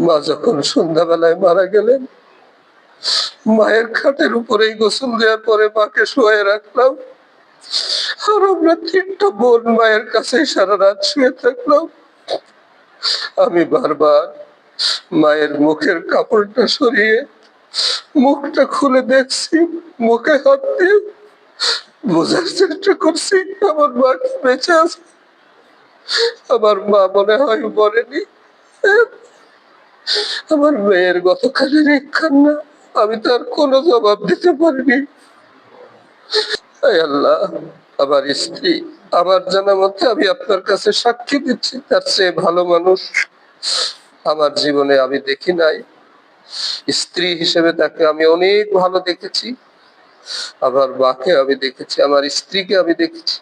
মা যখন সন্ধ্যাবেলায় মারা গেলেন, মায়ের খাটের উপরেই গোসল দেওয়ার পরে মাকে শুয়ে রাখলাম, আর আমরা তিনটা বোন মায়ের কাছে সারা রাত শুয়ে থাকলাম। আমি বারবার মায়ের মুখের কাপড়টা সরিয়ে মুখটা খুলে দেখছি, মুখে হাত দিয়ে বোঝার চেষ্টা করছি আমার মা কি বেঁচে আছে। আমার মা মনে হয় মরেনি। আমার মেয়ের গতকালের এক কান্না আমি তার কোনো জবাব দিতে পারিনি। আল্লাহ, আমার স্ত্রী আমার জানা মতে, আমি আপনার কাছে সাক্ষী দিচ্ছি, তার চেয়ে ভালো মানুষ আমার জীবনে আমি দেখি নাই। স্ত্রী হিসেবে তাকে আমি অনেক ভালো দেখেছি, আমার মাকে আমি দেখেছি, আমার স্ত্রীকে আমি দেখেছি।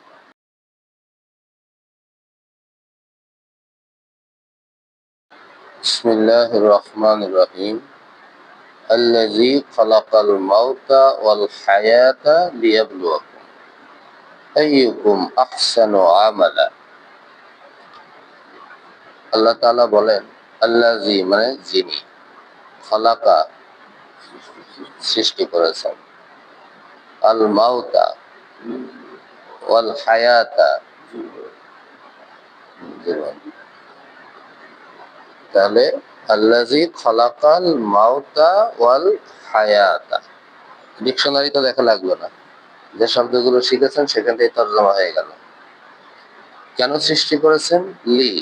বিসমিল্লাহির রহমানির রহিম। আল্লাযী খালাকাল মাউতা ওয়াল হায়াতা লিয়াবলুয়াকুম আইয়ুকুম আহসানু আমালা। আল্লাহ তাআলা বলেন, আল্লাযী মানে যিনি, খালাকা সৃষ্টি করেছেন, আল মাউতা ওয়াল হায়াতা জীবন। তাহলে আল্লাযী খালাকাল মাউতা ওয়াল হায়াতা, ডিকশনারি তো দেখা লাগলো না, যে শব্দগুলো শিখেছেন সেখান থেকে তর্জমা হয়ে গেল। কেন সৃষ্টি করেছেন? লি,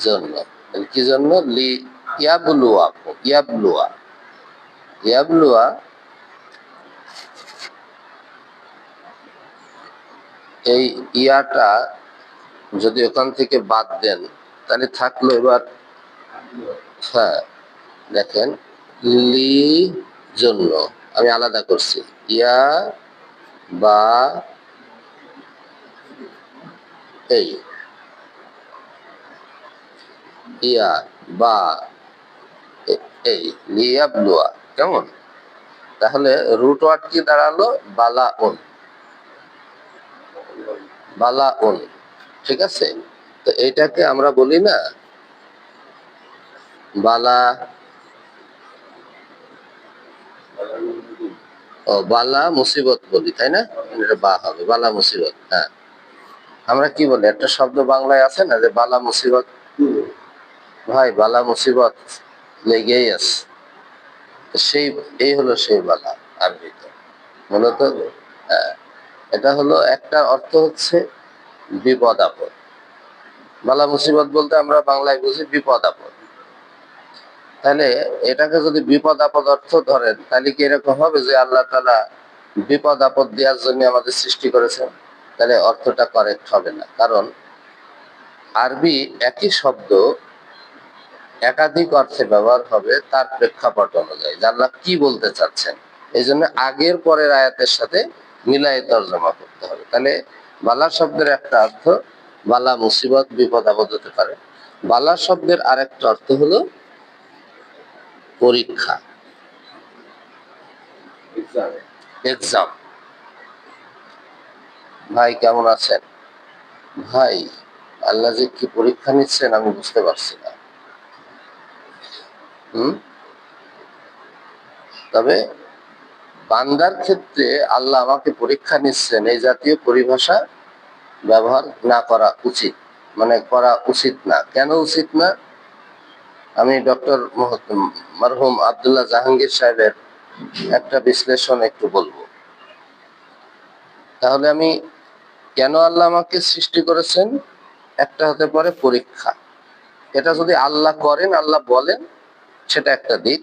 জন্য। কি জন্য? লি ইয়াবলুয়া, ইয়াবলুয়া, ইয়াবলুয়া। এই ইয়াটা যদি ওখান থেকে বাদ দেন তাহলে থাকলো এবার, হ্যাঁ দেখেন, লি জন্য আমি আলাদা করছি, ইয়া বা এই, ইয়া বা এই লিয়াবলুয়া, কেমন? তাহলে রুট ওয়ার্ড কি দাঁড়ালো? বালা উন, বালা উন, ঠিক আছে? তো এইটাকে আমরা বলি না বালা, ও বালা মুসিবত বলি, তাই না? এটা বা হবে, বালা মুসিবত। হ্যাঁ, আমরা কি বলি, একটা শব্দ বাংলায় আছে না যে বালা মুসিবত। ভাই, বালা মুসিবত লেগেই আছে, সেই এই হলো সেই বালা আরবিতে মূলত। এটা হলো একটা অর্থ হচ্ছে বিপদ আপদ। বালা মুসিবত বলতে আমরা বাংলায় বুঝি বিপদ আপদ। তাহলে এটাকে যদি বিপদ আপদ অর্থ ধরেন, তাহলে কি এরকম হবে যে আল্লাহ তাআলা বিপদ আপদ দেওয়ার জন্য আমাদের সৃষ্টি করেছেন? তাহলে অর্থটা কারেক্ট হবে না, কারণ আরবি একই শব্দ একাধিক অর্থে ব্যবহার হবে তার প্রেক্ষাপট অনুযায়ী, আল্লাহ কি বলতে চাচ্ছেন। এই জন্য আগের পরের আয়াতের সাথে মিলাই তর্জমা করতে হবে। তাহলে বালা শব্দের একটা অর্থ বালা মুসিবত, বিপদ আপদ হতে পারে। বালা শব্দের আরেকটা অর্থ হলো পরীক্ষা, এক্সাম। ভাই কেমন আছেন? ভাই, আল্লাহ যে কি পরীক্ষা নিচ্ছেন আমি বুঝতে পারছি না। তবে বান্দার ক্ষেত্রে আল্লাহ আমাকে পরীক্ষা নিচ্ছেন, এই জাতীয় পরিভাষা ব্যবহার না করা উচিত, মানে করা উচিত না। কেন উচিত না? আমি ডক্টর মরহুম আব্দুল্লাহ জাহাঙ্গীর সাহেবের একটা বিশ্লেষণ একটু বলবো। তাহলে আমি কেন আল্লাহ আমাকে সৃষ্টি করেছেন, একটা হতে পারে পরীক্ষা। এটা যদি আল্লাহ করেন, আল্লাহ বলেন, সেটা একটা দিক।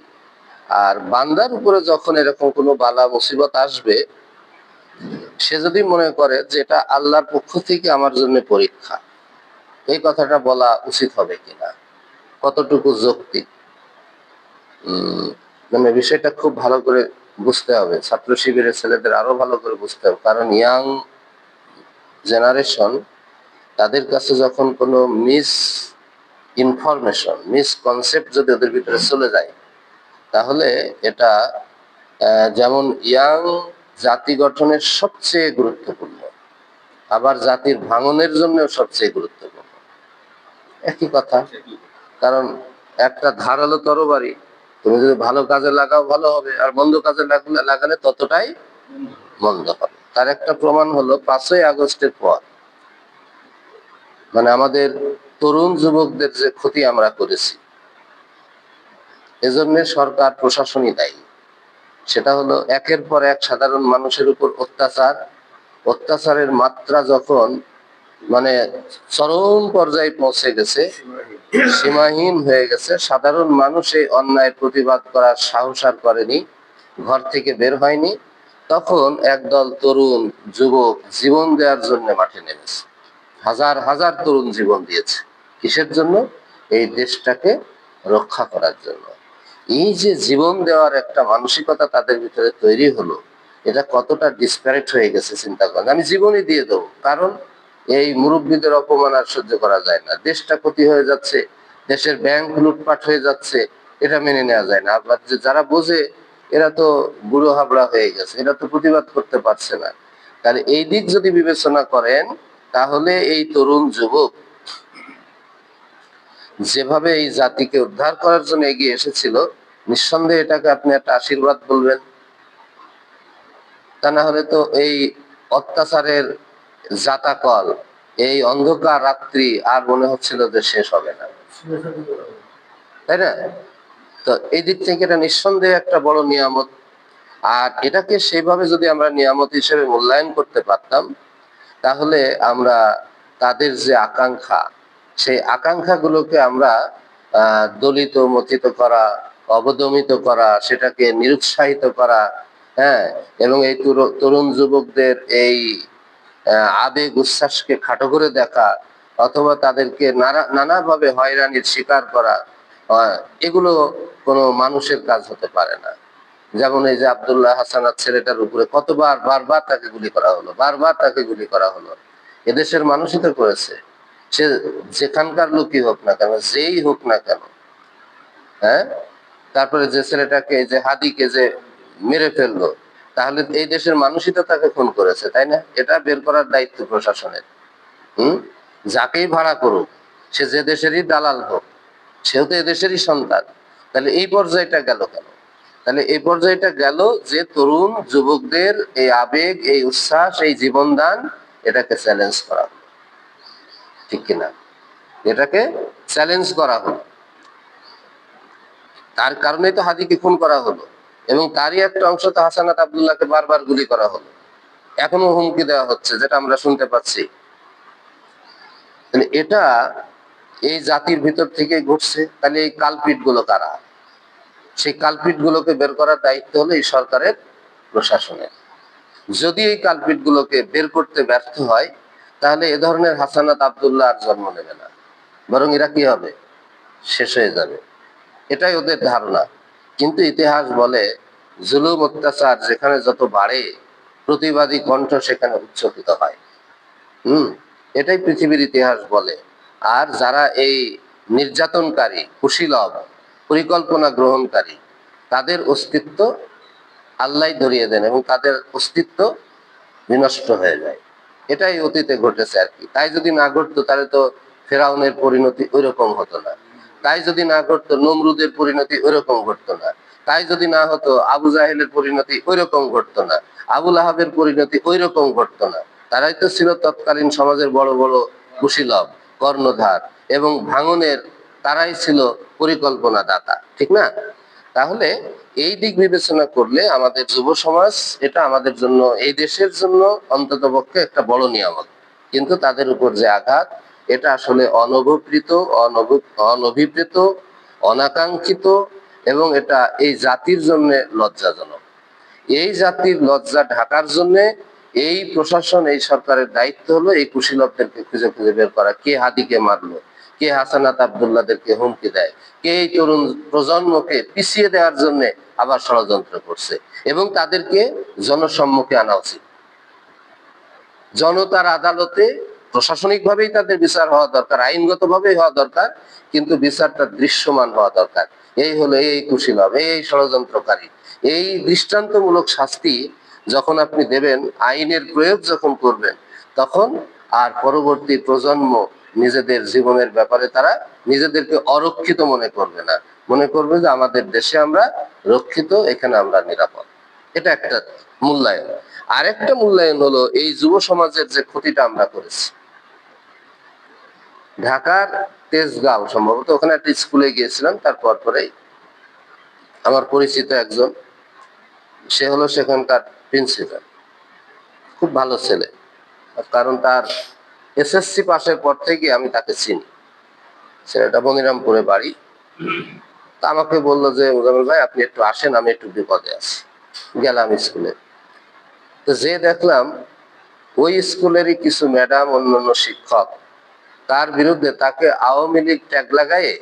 আর বান্দার উপরে যখন এরকম কোনো বালা মুসিবত আসবে, সে যদি মনে করে যে এটা আল্লাহর পক্ষ থেকে আমার জন্য পরীক্ষা, এই কথাটা বলা উচিত হবে কিনা, কতটুকু যৌক্তিক, মানে বিষয়টা খুব ভালো করে বুঝতে হবে। ছাত্র শিবিরের ছেলেদের আরো ভালো করে বুঝতে হবে, কারণ ইয়াং জেনারেশন, তাদের কাছে যখন কোনো মিস ইনফরমেশন, মিস কনসেপ্ট যদি ওদের ভিতরে চলে যায়, তাহলে এটা যেমন ইয়াং জাতি গঠনের সবচেয়ে গুরুত্বপূর্ণ, আবার জাতির ভাঙনের জন্য সবচেয়ে গুরুত্বপূর্ণ। একই কথা। কারণ একটা ধারালো তরবারি তুমি যদি ভালো কাজে লাগাও ভালো হবে, আর মন্দ কাজে লাগালে ততটাই মন্দ হবে। তার একটা প্রমাণ হলো 5ই আগস্টের পর, মানে আমাদের তরুণ যুবকদের যে ক্ষতি আমরা করেছি, এজন্য সরকার প্রশাসনই দায়ী। সেটা হলো একের পর এক সাধারণ মানুষের উপর অত্যাচারের মাত্রা যখন মানে চরম পর্যায়ে পৌঁছে গেছে, সীমাহীন হয়ে গেছে, সাধারণ মানুষ এই অন্যায়ের প্রতিবাদ করার সাহস আর করেনি, ঘর থেকে বের হয়নি, তখন একদল তরুণ যুবক জীবন দেওয়ার জন্য মাঠে নেমেছে। হাজার হাজার তরুণ জীবন দিয়েছে কিসের জন্য? এই দেশটাকে রক্ষা করার জন্য। এই যে জীবন দেওয়ার একটা মানসিকতা তাদের ভিতরে তৈরি হলো, এটা কতটা ডিসপ্যারেট হয়ে গেছে চিন্তা করেন। আমি জীবনই দিয়ে দেবো, কারণ এই মুরব্বীদের অপমান আর সহ্য করা যায় না, দেশটা ক্ষতি হয়ে যাচ্ছে, দেশের ব্যাংক লুটপাট হয়ে যাচ্ছে, এটা মেনে নেওয়া যায় না। আবার যারা বোঝে এরা তো বুড়ো হাবড়া হয়ে গেছে, এরা তো প্রতিবাদ করতে পারছে না। তাহলে এই দিক যদি বিবেচনা করেন, তাহলে এই তরুণ যুবক যেভাবে এই জাতিকে উদ্ধার করার জন্য এগিয়ে এসেছিল, নিঃসন্দেহে এটাকে আপনি একটা আশীর্বাদ বলবেন। তা না হলে তো এই অত্যাচারের জাতাকল, এই অন্ধকার রাত্রি আর মনে হচ্ছিল যে শেষ হবে না, তাই না? তো এই দিক থেকে এটা নিঃসন্দেহে একটা বড় নিয়ামত। আর এটাকে সেভাবে যদি আমরা নিয়ামত হিসেবে মূল্যায়ন করতে পারতাম, তাহলে আমরা তাদের যে আকাঙ্ক্ষা, সেই আকাঙ্ক্ষাগুলোকে আমরা দলিত মথিত করা, অবদমিত করা, সেটাকে নিরুৎসাহিত করা, হ্যাঁ, এবং এই তরুণ যুবকদের এই আবেগ উচ্ছ্বাসকে খাটো করে দেখা, অথবা তাদেরকে নানাভাবে হয়রানির শিকার করা, এগুলো কোনো মানুষের কাজ হতে পারে না। যেমন এই যে আব্দুল্লাহ হাসানাত ছেলেটার উপরে কতবার বারবার তাকে গুলি করা হলো, বারবার তাকে গুলি করা হলো। এদেশের মানুষই তো করেছে, সে যেখানকার লোকই হোক না কেন, যেই হোক না কেন। হ্যাঁ, তারপরে যে ছেলেটাকে, যে হাদিকে যে মেরে ফেললো, তাহলে এই দেশের মানুষই তো তাকে খুন করেছে, তাই না? এটা বের করার দায়িত্ব প্রশাসনের। যাকেই ভাড়া করুক, সে যে দেশেরই দালাল হোক, সেও তো এদেশেরই সন্তান। তাহলে এই পর্যায়টা গেল কেন? তাহলে এই পর্যায়টা গেল যে তরুণ যুবকদের এই আবেগ, এই উচ্ছ্বাস, এই জীবনদান, এটাকে চ্যালেঞ্জ করা হলো, ঠিক কিনা? এটাকে চ্যালেঞ্জ করা হলো, তার কারণেই তো হাদিকে খুন করা হলো, এবং তারই একটা অংশ তো হাসানাত আব্দুল্লাহকে বারবার গুলি করা হলো, এখনো হুমকি দেওয়া হচ্ছে, যেটা আমরা শুনতে পাচ্ছি। এটা এই জাতির ভিতর থেকে ঘটছে। তাহলে এই কালপিট গুলো কারা? সেই কালপিট গুলোকে বের করার দায়িত্ব হলো এই সরকারের, প্রশাসনের। যদি এই কালপিট গুলোকে বের করতে ব্যর্থ হয়, তাহলে এ ধরনের হাসানাত আব্দুল্লাহ আর জন্ম নেবে না, বরং এরা কি হবে? শেষ হয়ে যাবে, এটাই ওদের ধারণা। কিন্তু ইতিহাস বলে, জুলুম অত্যাচার যেখানে যত বাড়ে, প্রতিবাদী কণ্ঠ সেখানে উচ্চকিত হয়। এটাই পৃথিবীর ইতিহাস বলে। আর যারা এই নির্যাতনকারী, কুশীলব, পরিকল্পনা গ্রহণকারী, তাদের অস্তিত্ব আল্লাহ ধরিয়ে দেন এবং তাদের অস্তিত্ব বিনষ্ট হয়ে যায়। এটাই অতীতে ঘটেছে আর কি। তাই যদি না ঘটতো, তাহলে তো ফেরাউনের পরিণতি ওই রকম হতো না। তাই যদি না ঘটতো, নমরুদের পরিণতি ওই রকম ঘটতো না। তাই যদি না হতো, আবু জাহেলের পরিণতি ওই রকম ঘটতো না। আবুল আহাবের পরিণতি ওই রকম ঘটতো না। তারাই তো ছিল তৎকালীন সমাজের বড় বড় কুশীলব, কর্ণধার, এবং ভাঙনের তারাই ছিল পরিকল্পনা দাতা, ঠিক না? তাহলে এই দিক বিবেচনা করলে আমাদের যুব সমাজ, এটা আমাদের জন্য, এই দেশের জন্য অন্তত পক্ষে একটা বড় নিয়ামত। কিন্তু তাদের উপর যে আঘাত, এটা আসলে অনভিপ্রেত, অনভিপ্রেত, অনাকাঙ্ক্ষিত, এবং এটা এই জাতির জন্য লজ্জাজনক। এই জাতির লজ্জা ঢাকার জন্য এই প্রশাসন, এই সরকারের দায়িত্ব হলো এই কুশীলবদেরকে খুঁজে খুঁজে বের করা। কে হাদিকে মারলো, কে হাসানাত আব্দুল্লাহদেরকে হুমকি দেয়, কে এই তরুণ প্রজন্মকে পিছিয়ে দেওয়ার জন্য আবার ষড়যন্ত্র করছে, এবং তাদেরকে জনসম্মুখে আনা উচিত। জনতার আদালতে প্রশাসনিক ভাবেই তাদের বিচার হওয়া দরকার, আইনগত ভাবেই হওয়া দরকার, কিন্তু বিচারটা দৃশ্যমান হওয়া দরকার। এই হলো এই কুশীলব, এই ষড়যন্ত্রকারী। এই দৃষ্টান্তমূলক শাস্তি যখন আপনি দেবেন, আইনের প্রয়োগ যখন করবেন, তখন আর পরবর্তী প্রজন্ম নিজেদের জীবনের ব্যাপারে তারা নিজেদেরকে অরক্ষিত মনে করবে না, মনে করবে যে আমাদের দেশে আমরা রক্ষিত, এখানে আমরা নিরাপদ। এটা একটা মূল্যায়ন। আরেকটা মূল্যায়ন হলো এই যুব সমাজের যে ক্ষতিটা আমরা করেছি। ঢাকার তেজগাঁও সম্ভবত, ওখানে একটা স্কুলে গিয়েছিলাম, তারপর পরেই আমার পরিচিত একজন, সে হলো সেখানকার প্রিন্সিপাল, খুব ভালো ছেলে। কারণ তার এসএসসি পাশের পর থেকে আমি তাকে চিনি। ছেলেটা মনিরামপুরে বাড়ি। তা আমাকে বললো যে মুজাম্মেল ভাই আপনি একটু আসেন, আমি একটু বিপদে আছি। গেলাম স্কুলে, তো যে দেখলাম ওই স্কুলেরই কিছু ম্যাডাম, অন্যান্য শিক্ষক তার বিরুদ্ধে, তাকে আওয়ামী লীগ ট্যাগ লাগায়ে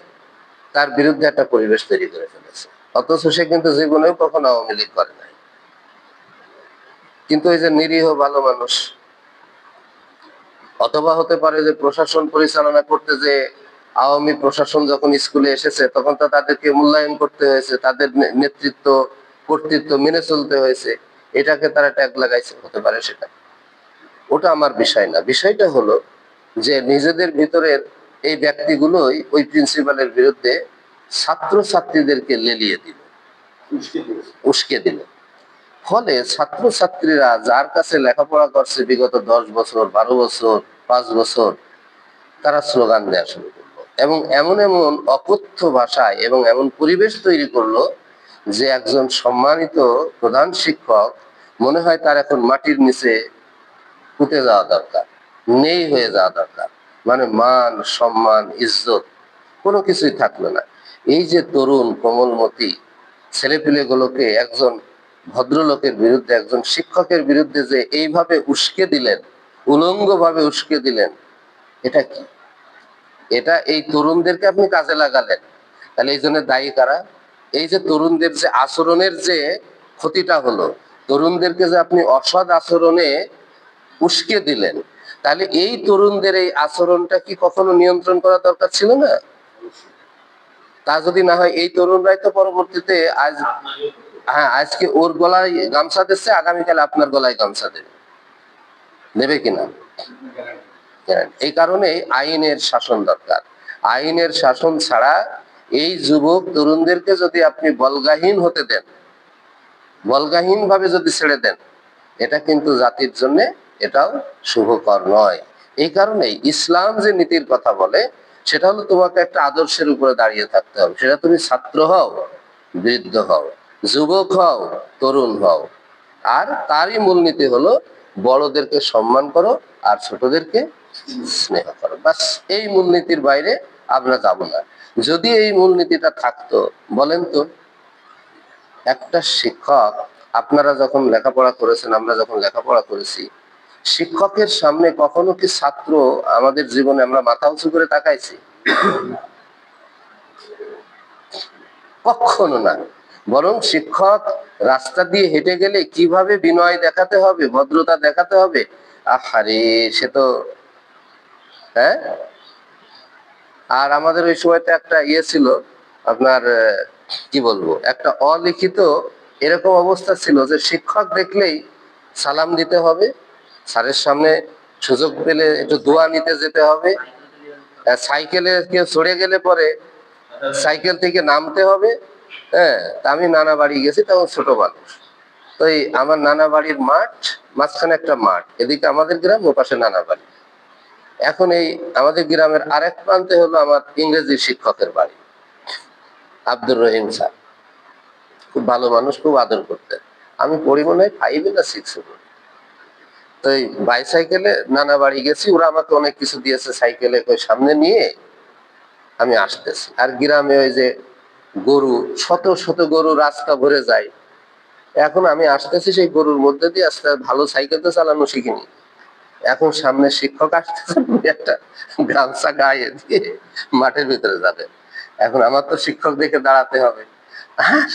তার বিরুদ্ধে একটা পরিবেশ তৈরি করে ফেলেছে। অথচ সে কিন্তু জীবনেও কখনো আওয়ামী লীগ করে নাই, কিন্তু এই যে নিরীহ ভালো মানুষ। অথবা হতে পারে যে প্রশাসন পরিচালনা করতে যে আওয়ামী প্রশাসন যখন স্কুলে এসেছে তখন তো তাদেরকে মূল্যায়ন করতে হয়েছে, তাদের নেতৃত্ব কর্তৃত্ব মেনে চলতে হয়েছে, এটাকে তারা ট্যাগ লাগাইছে, হতে পারে সেটা। ওটা আমার বিষয় না। বিষয়টা হলো যে নিজেদের ভিতরের এই ব্যক্তিগুলোই ওই প্রিন্সিপালের বিরুদ্ধে ছাত্র ছাত্রীদেরকে লেলিয়ে দিল, উস্কে দিল। ফলে ছাত্র ছাত্রীরা যার কাছে লেখাপড়া করছে বিগত 10 বছর, 12 বছর, 5 বছর, তারা স্লোগান দেওয়া শুরু করলো এবং এমন এমন অকথ্য ভাষায় এবং এমন পরিবেশ তৈরি করলো যে একজন সম্মানিত প্রধান শিক্ষক মনে হয় তার এখন মাটির নিচে পুঁতে যাওয়া দরকার, নেই হয়ে যাওয়া দরকার। মানে মান সম্মান ইজ্জত কোনো কিছুই থাকলো না। এই যে তরুণ কোমলমতি ছেলেপিলেগুলোকে একজন ভদ্রলোকের বিরুদ্ধে, একজন শিক্ষকের বিরুদ্ধে যে এইভাবে উস্কে দিলেন, উলঙ্গ ভাবে উস্কে দিলেন, এটা কি? এটা এই তরুণদেরকে আপনি কাজে লাগালেন, তাহলে এই জন্য দায়ী কারা? এই যে তরুণদের যে আচরণের যে ক্ষতিটা হলো, তরুণদেরকে যে আপনি অসৎ আচরণে উস্কে দিলেন, তাহলে এই তরুণদের এই আচরণটা কি কখনো নিয়ন্ত্রণ করা দরকার ছিল না? তা যদি না হয় এই তরুণরাই তো পরবর্তীতে আজ, হ্যাঁ, আজকে ওর গলায় গামছা দিচ্ছে, আগামীকাল আপনার গলায় গামছা দেবে, দেবে কিনা? এই কারণে আইনের শাসন দরকার। আইনের শাসন ছাড়া এই যুবক তরুণদেরকে যদি আপনি বলগাহীন হতে দেন, বলগাহীন ভাবে যদি ছেড়ে দেন, এটা কিন্তু জাতির জন্য এটাও শুভকর নয়। এই কারণে ইসলাম যে নীতির কথা বলে সেটা হলো তোমাকে একটা আদর্শের উপরে দাঁড়িয়ে থাকতে হবে। সেটা তুমি ছাত্র হও, বৃদ্ধ হও, যুবক হও, তরুণ হও। আর তারই মূলনীতি হলো বড়দেরকে সম্মান করো আর ছোটদেরকে স্নেহ করো। বাস, এই মূলনীতির বাইরে আমরা যাব না। যদি এই মূলনীতিটা থাকতো, বলেন তো একটা শিক্ষক, আপনারা যখন লেখাপড়া করেছেন, আমরা যখন লেখাপড়া করেছি, শিক্ষকের সামনে কখনো কি ছাত্র আমাদের জীবনে আমরা মাথা উঁচু করে তাকাইছি? কখনো না। বরং শিক্ষক রাস্তা দিয়ে হেঁটে গেলে কিভাবে বিনয় দেখাতে হবে, ভদ্রতা দেখাতে হবে, আহারে সে তো, হ্যাঁ। আর আমাদের ওই সময়তে একটা ইয়ে ছিল আপনার, কি বলবো, একটা অলিখিত এরকম অবস্থা ছিল যে শিক্ষক দেখলেই সালাম দিতে হবে, স্যারের সামনে সুযোগ পেলে একটু দোয়া নিতে যেতে হবে, সাইকেলে কেউ চড়ে গেলে পরে সাইকেল থেকে নামতে হবে। হ্যাঁ, তা আমি নানা বাড়ি গেছি, তখন ছোট মানুষ। তো এই আমার নানা বাড়ির মাঠ, মাঝখানে একটা মাঠ, এদিকে আমাদের গ্রাম, ও পাশে নানা বাড়ি। এখন এই আমাদের গ্রামের আরেক প্রান্তে হলো আমার ইংরেজি শিক্ষকের বাড়ি, আব্দুর রহিম স্যার, খুব ভালো মানুষ, খুব আদর করতেন। আমি পড়ি মনে হয় 5 না 6 পড়ি। তো এই বাইসাইকেলে নানা বাড়ি গেছি, ওরা আমাকে অনেক কিছু দিয়েছে, সাইকেলে কই সামনে নিয়ে আমি আসতেছি। আর গ্রামে ওই যে গরু, শত শত গরু রাস্তা ভরে যায়। এখন আমি আসতেছি সেই গরুর মধ্যে দিয়ে, আস্তে ভালো সাইকেল তো চালানো শিখিনি। এখন সামনে শিক্ষক আসতেছে, একটা গামছা গায়ে দিয়ে মাঠের ভিতরে যাবে। এখন আমার তো শিক্ষক দেখে দাঁড়াতে হবে, আর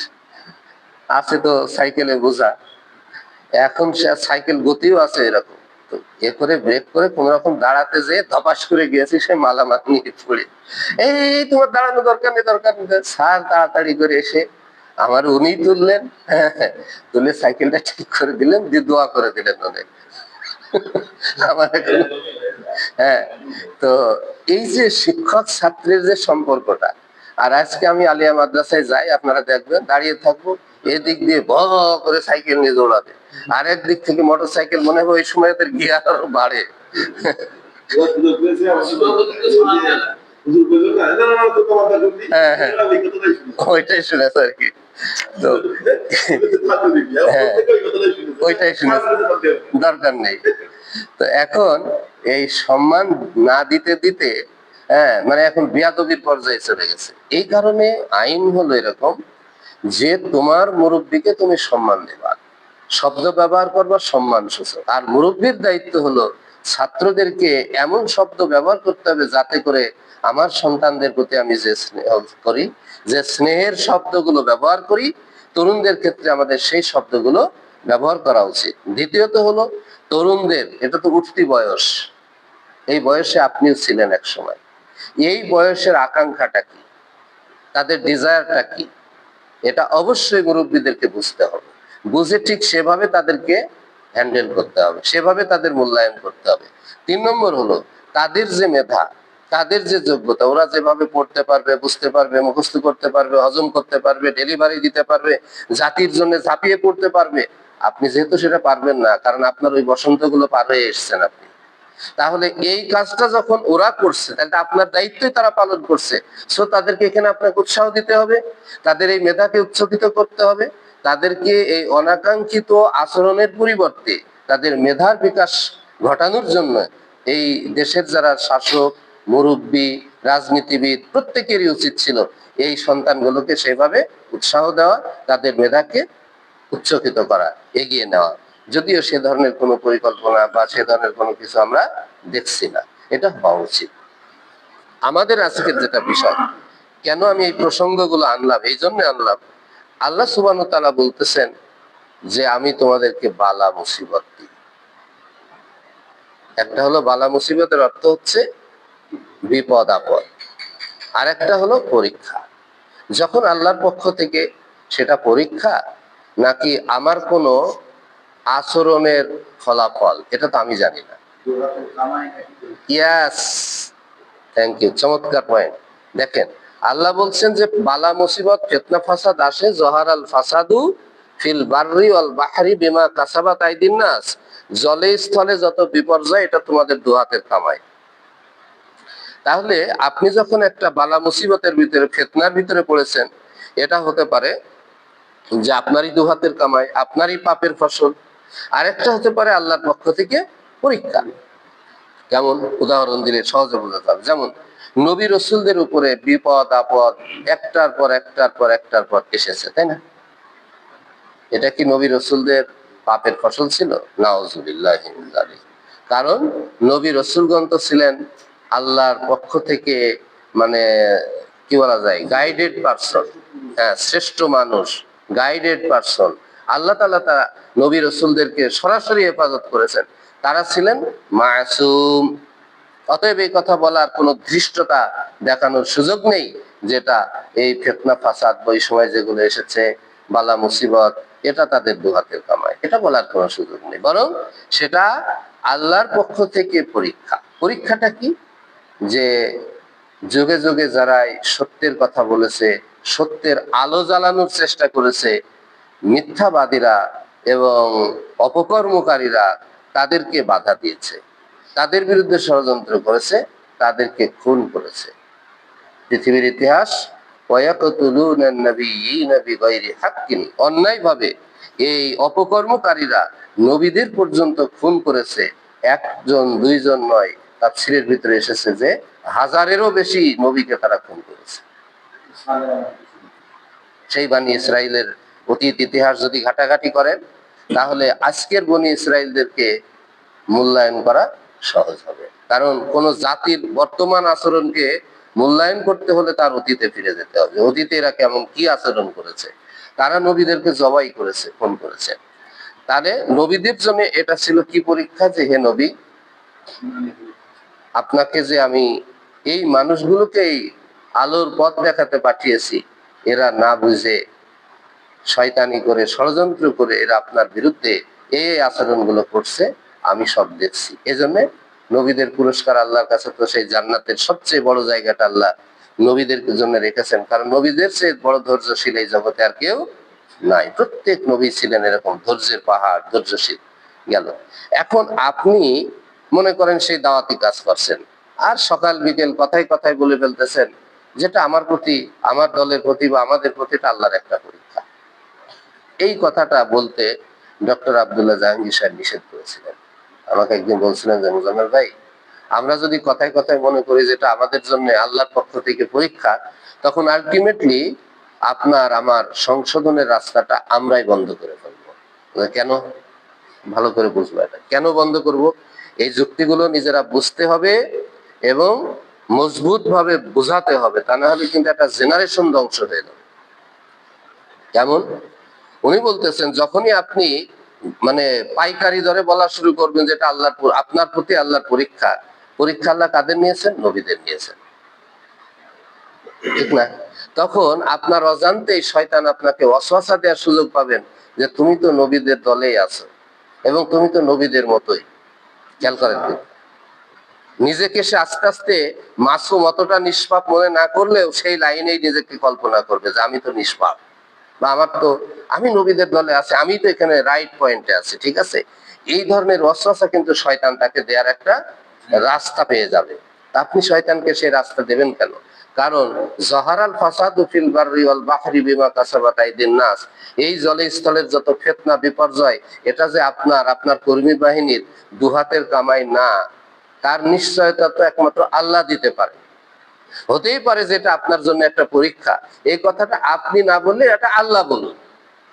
আছে তো সাইকেলে বোঝা। এখন সে সাইকেল গতিও আছে এরকম, তো এ করে ব্রেক করে কোন রকম দাঁড়াতে যেয়ে ধপাস করে গিয়েছি সে মালামাল নিয়ে পড়ে। এই তোমার দাঁড়ানো দরকার নেই, দরকার নেই স্যার, তাড়াতাড়ি করে এসে আমার উনি তুললেন, তুলে সাইকেলটা ঠিক করে দিলেন, দিয়ে দোয়া করে দিলেন অনেক। আমার এখন হ্যাঁ, তো এই যে শিক্ষক ছাত্রের যে সম্পর্কটা, আর আজকে আমি আলিয়া মাদ্রাসায় যাই, আপনারা দেখবেন দাঁড়িয়ে থাকবো, এদিক দিয়ে ভ করে সাইকেল নিয়ে দৌড়াবে, আর একদিক থেকে মোটর সাইকেল, মনে হয় ওই সময় এদের গিয়ার আরো বাড়ে। হ্যাঁ হ্যাঁ, ওইটাই শুনেছে আর কি। তো হ্যাঁ, ওইটাই শুনেছে, দরকার নেই। তো এখন এই সম্মান না দিতে দিতে, হ্যাঁ, মানে এখন বেয়াদবির পর্যায়ে চলে গেছে। এই কারণে আইন হলো এরকম যে তোমার মুরব্বীকে তুমি সম্মান দেবা, শব্দ ব্যবহার করবা সম্মান সূচক। আর মুরব্বীর দায়িত্ব হলো ছাত্রদেরকে এমন শব্দ ব্যবহার করতে হবে যাতে করে আমার সন্তানদের প্রতি আমি যে স্নেহ করি, যে স্নেহের শব্দগুলো ব্যবহার করি, তরুণদের ক্ষেত্রে আমাদের সেই শব্দগুলো ব্যবহার করা উচিত। দ্বিতীয়ত হলো তরুণদের, এটা তো উঠতি বয়স, এই বয়সে আপনিও ছিলেন এক সময়, এই বয়সের আকাঙ্ক্ষাটা কি, তাদের ডিজায়ারটা কি, এটা অবশ্যই মুরব্বীদেরকে বুঝতে হবে। বুঝে ঠিক সেভাবে তাদেরকে হ্যান্ডেল করতে হবে, সেভাবে তাদের মূল্যায়ন করতে হবে। 3 নম্বর হলো তাদের যে মেধা, তাদের যে যোগ্যতা, ওরা যেভাবে পড়তে পারবে, বুঝতে পারবে, মুখস্থ করতে পারবে, হজম করতে পারবে, ডেলিভারি দিতে পারবে, জাতির জন্য ঝাঁপিয়ে পড়তে পারবে। আপনি যেহেতু সেটা পারবেন না, কারণ আপনার ওই বসন্তগুলো পার হয়ে এসছেন আপনি, তাহলে এই কাজটা যখন ওরা করছে, তাহলে আপনার দায়িত্বই তারা পালন করছে। সো তাদেরকে এখানে আপনাকে উৎসাহ দিতে হবে, তাদের এই মেধাকে উচ্চকিত করতে হবে, তাদেরকে এই অনাকাঙ্ক্ষিত আচরণের পরিবর্তে তাদের মেধার বিকাশ ঘটানোর জন্য এই দেশের যারা শাসক, মুরব্বী, রাজনীতিবিদ, প্রত্যেকেরই উচিত ছিল এই সন্তানগুলোকে সেভাবে উৎসাহ দেওয়া, তাদের মেধাকে উচ্চকিত করা, এগিয়ে নেওয়া। যদিও সে ধরনের কোনো পরিকল্পনা বা সে ধরনের কোনো কিছু আমরা দেখছি না, এটা হওয়া উচিত। আমাদের আজকের যেটা বিষয়, কেন আমি এই প্রসঙ্গগুলো আনলাম, এই জন্য আনলাম, আল্লাহ সুবহানাহু ওয়া তাআলা বলতেছেন যে আমি তোমাদেরকে বালা মুসিবত দিই। একটা হলো বালা মুসিবতের অর্থ হচ্ছে বিপদ আপদ, আর একটা হলো পরীক্ষা। যখন আল্লাহর পক্ষ থেকে, সেটা পরীক্ষা নাকি আমার কোনো আচরণের ফলাফল, এটা তো আমি জানি না। ইয়াস, থ্যাংক ইউ, চমৎকার পয়েন্ট। দেখেন, আল্লাহ বলছেন যে বালা মুসিবত, ফিতনা ফাসাদ আসে, জহারাল ফাসাদু ফিল বাররি ওয়াল বাহরি বিমা কাসাবাত আইদিন নাস, জলে স্থলে যত বিপর্যয়, এটা তোমাদের দু হাতের কামাই। তাহলে আপনি যখন একটা বালা মুসিবতের ভিতরে, ফিতনার ভিতরে পড়েছেন, এটা হতে পারে যে আপনারই দু হাতের কামাই, আপনারই পাপের ফসল। আরেকটা হতে পারে আল্লাহর পক্ষ থেকে পরীক্ষা। যেমন উদাহরণ দিলে সহজে বোঝা যাবে, যেমন নবী রসুলদের উপরে বিপদ আপদ একটার পর একটার পর একটার পর এসেছে, তাই না? এটা কি নবী রসুলদের পাপের ফসল ছিল? নাউজুবিল্লাহি মিন যালিক। কারণ নবী রসুলগণ তো ছিলেন আল্লাহর পক্ষ থেকে, মানে কি বলা যায়, গাইডেড পারসন। হ্যাঁ, শ্রেষ্ঠ মানুষ, গাইডেড পারসন। আল্লাহ তাআলা তারা নবী রসুলদেরকে সরাসরি হেফাজত করেছেন, তারা ছিলেন মাসুম। অতএব এই কথা বলার কোনো ধৃষ্টতা দেখানোর সুযোগ নেই যেটা এই ফিতনা ফাসাদ ওই সময় যেগুলো এসেছে, বালা মুসিবত, এটা তাদের দু হাতের কামাই, এটা বলার কোনো সুযোগ নেই। বরং সেটা আল্লাহর পক্ষ থেকে পরীক্ষা। পরীক্ষাটা কি? যে যুগে যুগে যারাই সত্যের কথা বলেছে, সত্যের আলো জ্বালানোর চেষ্টা করেছে, মিথ্যাবাদীরা এবং অপকর্মকারীরা তাদেরকে বাধা দিয়েছে, তাদের বিরুদ্ধে ষড়যন্ত্র করেছে, তাদেরকে খুন করেছে। পৃথিবীর ইতিহাস, অন্যায়ভাবে এই অপকর্মকারীরা নবীদের পর্যন্ত খুন করেছে। একজন দুইজন নয়, তাফসীরের ভিতরে এসেছে যে হাজারেরও বেশি নবীকে তারা খুন করেছে। সেই বনী ইসরাইলের অতীত ইতিহাস যদি ঘাটাঘাটি করেন, তাহলে আজকের বনী ইসরাইলদেরকে মূল্যায়ন করা সহজ হবে। কারণ কোন জাতির বর্তমান আচরণকে মূল্যায়ন করতে হলে তার অতীতে ফিরে যেতে হবে, অতীতে এরা কেমন কি আচরণ করেছে। তারা নবীদেরকে জবাই করেছে, খুন করেছে। তাহলে নবীদের জন্য এটা ছিল কি পরীক্ষা, যে হে নবী, আপনাকে যে আমি এই মানুষগুলোকেই আলোর পথ দেখাতে পাঠিয়েছি, এরা না বুঝে শয়তানি করে, ষড়যন্ত্র করে এরা আপনার বিরুদ্ধে এই আচরণগুলো করছে। আমি সব দেখছি। এজন্য নবীদের পুরস্কার আল্লাহর কাছে তো সেই জান্নাতের সবচেয়ে বড় জায়গাটা আল্লাহ নবীদের জন্য রেখেছেন, কারণ নবীদের চেয়ে বড় ধৈর্যশীল এই জগতে আর কেউ নাই। প্রত্যেক নবী ছিলেন এরকম ধৈর্যের পাহাড়, ধৈর্যশীল। গেল। এখন আপনি মনে করেন সেই দাওয়াতি কাজ করছেন, আর সকাল বিকেল কথায় কথায় বলে ফেলতেছেন যেটা আমার প্রতি, আমার দলের প্রতি বা আমাদের প্রতি আল্লাহর একটা পরীক্ষা। এই কথাটা বলতে ডক্টর আব্দুল্লাহ জাহাঙ্গীর সাহেব নিষেধ করেছিলেন। আমাকে একদিন বলছিলেন যে মুজাম্মেল ভাই, আমরা যদি কথায় কথায় মনে করি যেটা আমাদের জন্য আল্লাহর পক্ষ থেকে পরীক্ষা, তখন আলটিমেটলি আপনার আমার সংশোধনের রাস্তাটা আমরাই বন্ধ করে ফেলবো। কেন? ভালো করে বুঝবো এটা কেন বন্ধ করব। এই যুক্তিগুলো নিজেরা বুঝতে হবে এবং মজবুত ভাবে বোঝাতে হবে, তা না হলে কিন্তু একটা জেনারেশন ধ্বংস হয়ে যাবে। যেমন উনি বলতেছেন, যখনই আপনি মানে পাইকারি দরে বলা শুরু করবেন যেটা আল্লাহর আপনার প্রতি আল্লাহর পরীক্ষা, পরীক্ষা আল্লাহ কাদের নিয়েছেন? নবীদের নিয়েছেন, ঠিক না? তখন আপনার অজান্তেই শয়তান আপনাকে ওয়াসওয়াসা দেওয়ার সুযোগ পাবেন যে তুমি তো নবীদের দলেই আছো এবং তুমি তো নবীদের মতোই। খেয়াল করেন, নিজেকে সে আস্তে আস্তে মাসুম, অতটা নিষ্পাপ মনে না করলেও সেই লাইনেই নিজেকে কল্পনা করবে যে আমি তো নিষ্পাপ, বা আমার তো, আমি নবীদের দলে আছি, আমি তো এখানে রাইট পয়েন্টে আছি, ঠিক আছে। এই ধরনের ওয়াসওয়াসা কিন্তু শয়তান তাকে দেওয়ার একটা রাস্তা পেয়ে যাবে। আপনি শয়তানকে সেই রাস্তা দেবেন কেন? কারণ জহারাল ফাসাদু ফিল বাররি ওয়াল বাহরি বিমা কাসাবাত আইদিন নাস, এই জলে স্থলের যত ফিতনা বিপর্যয়, এটা যে আপনার আপনার কর্মী বাহিনীর দুহাতের কামাই না, তার নিশ্চয়তা তো একমাত্র আল্লাহ দিতে পারে। হতেই পারে যে এটা আপনার জন্য একটা পরীক্ষা, এই কথাটা আপনি না বললে এটা আল্লাহ বলুন,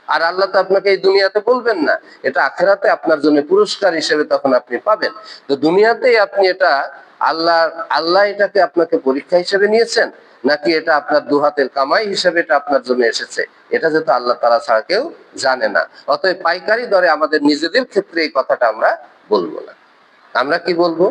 আর আল্লাহ তো আপনাকে এই দুনিয়াতে বলবেন না, এটা আখেরাতে আপনার জন্য পুরস্কার হিসেবে তখন আপনি পাবেন। তো দুনিয়াতেই আপনি এটা আল্লাহ, আল্লাহ এটাকে আপনাকে পরীক্ষা হিসেবে নিয়েছেন, নাকি এটা আপনার দুহাতের কামাই হিসেবে এটা আপনার জন্য এসেছে, এটা যেহেতু আল্লাহ তাআলা ছাড়া কেউ জানে না। অতএব পাইকারি দরে আমাদের নিজেদের ক্ষেত্রে এই কথাটা আমরা বলবো না। আমরা কি বলবো?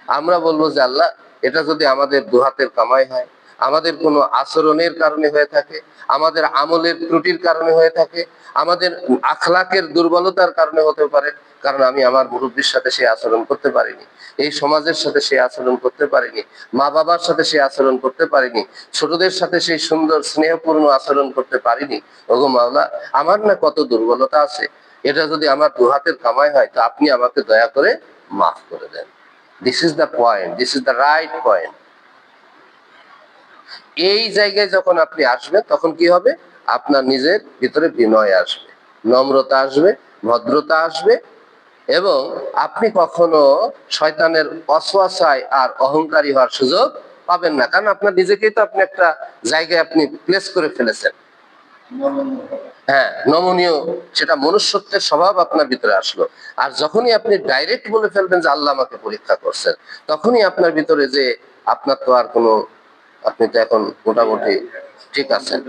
আমরা বলবো যে আল্লাহ, এটা যদি আমাদের দুহাতের কামাই হয়, আমাদের কোনো আচরণের কারণে হয়ে থাকে, আমাদের আমলের ত্রুটির কারণে হয়ে থাকে, আমাদের আখলাকের দুর্বলতার কারণে হতে পারে, কারণ আমি আমার মুরব্বীর সাথে সেই আচরণ করতে পারিনি, এই সমাজের সাথে সেই আচরণ করতে পারিনি, মা বাবার সাথে সেই আচরণ করতে পারিনি, ছোটদের সাথে সেই সুন্দর স্নেহপূর্ণ আচরণ করতে পারিনি। ওগো মাওলা, আমার না কত দুর্বলতা আছে, এটা যদি আমার দুহাতের কামাই হয় তো আপনি আমাকে দয়া করে মাফ করে দেন। This is the point, this is the right point. এই জায়গায় যখন আপনি আসবেন তখন কি হবে? আপনার নিজের ভিতরে বিনয় আসবে, নম্রতা আসবে, ভদ্রতা আসবে, এবং আপনি কখনো শয়তানের ওয়াসওয়াসায় আর অহংকারী হওয়ার সুযোগ পাবেন না, কারণ আপনার নিজেকেই তো আপনি একটা জায়গায় আপনি প্লেস করে ফেলেছেন। হ্যাঁ, নমনীয়, সেটা মনুষ্যত্বের স্বভাব আপনার ভিতরে আসলো। আর যখনই আপনি ডাইরেক্ট বলে ফেলবেন যে আল্লাহ আমাকে পরীক্ষা করছেন, তখনই আপনার ভিতরে যে আপনার তো আর কোনো, আপনি তো এখন মোটামুটি ঠিক আছেন,